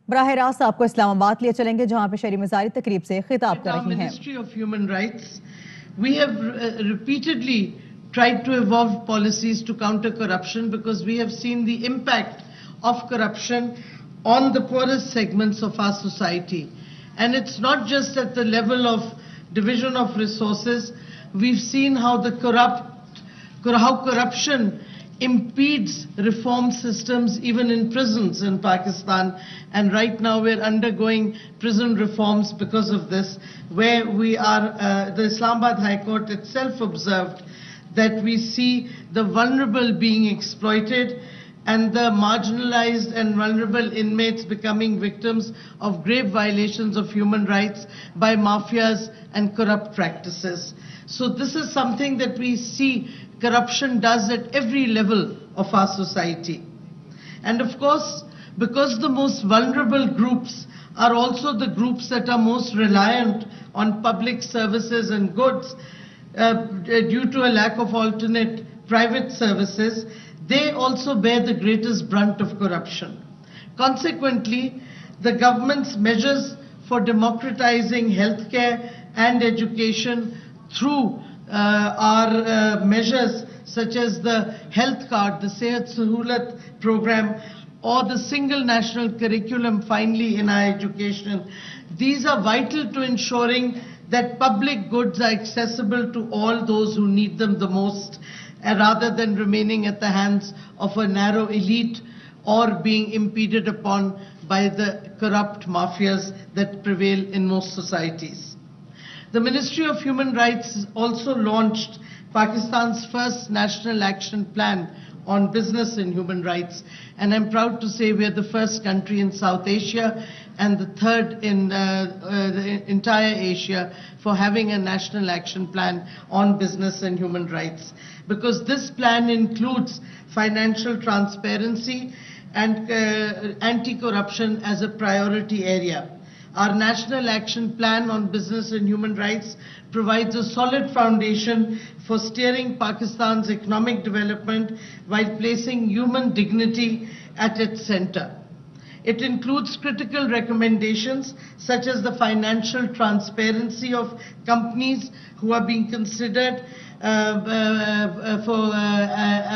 बराह रास्त आपको इस्लामाबाद लिए चलेंगे जहां पे शरीन मजारी तकरीब से खिताब कर रही हैं। Ministry of Human Rights, we have repeatedly tried to evolve policies to counter corruption because we have seen the impact of corruption on the poorest segments of our society. And it's not just at the level of division of resources. We've seen how corruption impedes reform systems even in prisons in Pakistan, and right now we're undergoing prison reforms because of this, where we are the Islamabad High Court itself observed that we see the vulnerable being exploited and the marginalized and vulnerable inmates becoming victims of grave violations of human rights by mafias and corrupt practices. So this is something that we see corruption does at every level of our society. And of course, because the most vulnerable groups are also the groups that are most reliant on public services and goods due to a lack of alternate private services, they also bear the greatest brunt of corruption. Consequently, the government's measures for democratizing healthcare and education through our measures such as the health card, the Sehat Sahulat program, or the single national curriculum finally in our education. These are vital to ensuring that public goods are accessible to all those who need them the most, rather than remaining at the hands of a narrow elite or being impeded upon by the corrupt mafias that prevail in most societies. The Ministry of Human Rights also launched Pakistan's first National Action Plan on Business and Human Rights, and I'm proud to say we are the first country in South Asia and the third in the entire Asia for having a National Action Plan on Business and Human Rights, because this plan includes financial transparency and anti-corruption as a priority area. Our National Action Plan on Business and Human Rights provides a solid foundation for steering Pakistan's economic development while placing human dignity at its center. It includes critical recommendations such as the financial transparency of companies who are being considered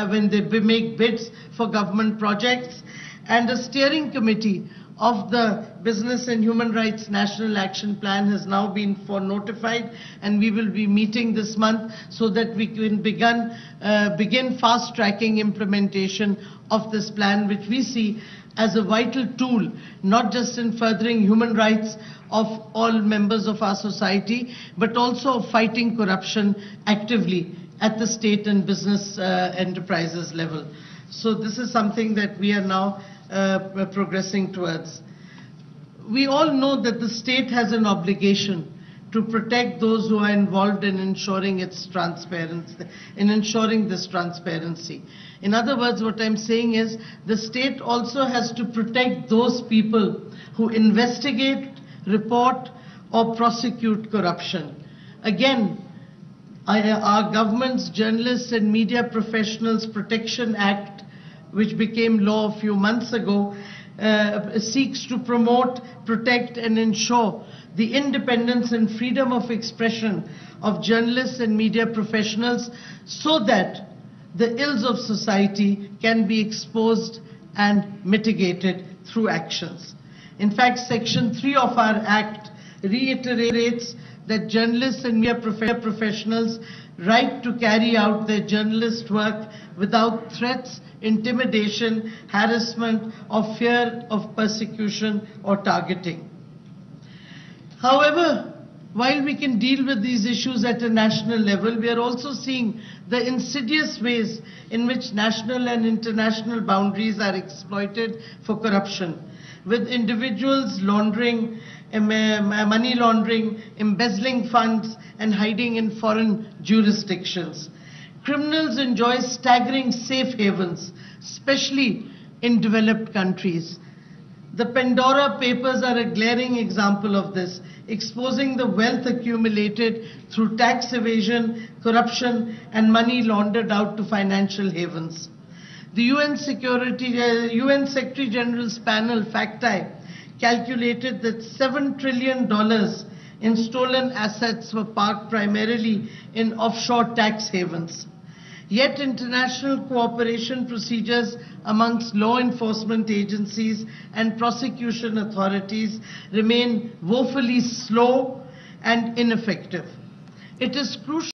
when they make bids for government projects, and a steering committee of the Business and Human Rights National Action Plan has now been notified, and we will be meeting this month so that we can begin fast-tracking implementation of this plan, which we see as a vital tool, not just in furthering human rights of all members of our society, but also fighting corruption actively at the state and business enterprises level. So this is something that we are now progressing towards. We all know that the state has an obligation to protect those who are involved in ensuring its transparency, this transparency. In other words, what I'm saying is the state also has to protect those people who investigate, report, or prosecute corruption. Again, our government's Journalists and Media Professionals Protection Act, which became law a few months ago, seeks to promote, protect, and ensure the independence and freedom of expression of journalists and media professionals so that the ills of society can be exposed and mitigated through actions. In fact, Section 3 of our Act reiterates that journalists and media professionals' right to carry out their journalist work without threats, intimidation, harassment, or fear of persecution or targeting. However, while we can deal with these issues at a national level, we are also seeing the insidious ways in which national and international boundaries are exploited for corruption, with individuals laundering, money laundering, embezzling funds, and hiding in foreign jurisdictions. Criminals enjoy staggering safe havens, especially in developed countries. The Pandora Papers are a glaring example of this, exposing the wealth accumulated through tax evasion, corruption, and money laundered out to financial havens. The UN Secretary General's panel, FACTI, calculated that $7 trillion in stolen assets were parked primarily in offshore tax havens. Yet international cooperation procedures amongst law enforcement agencies and prosecution authorities remain woefully slow and ineffective. It is crucial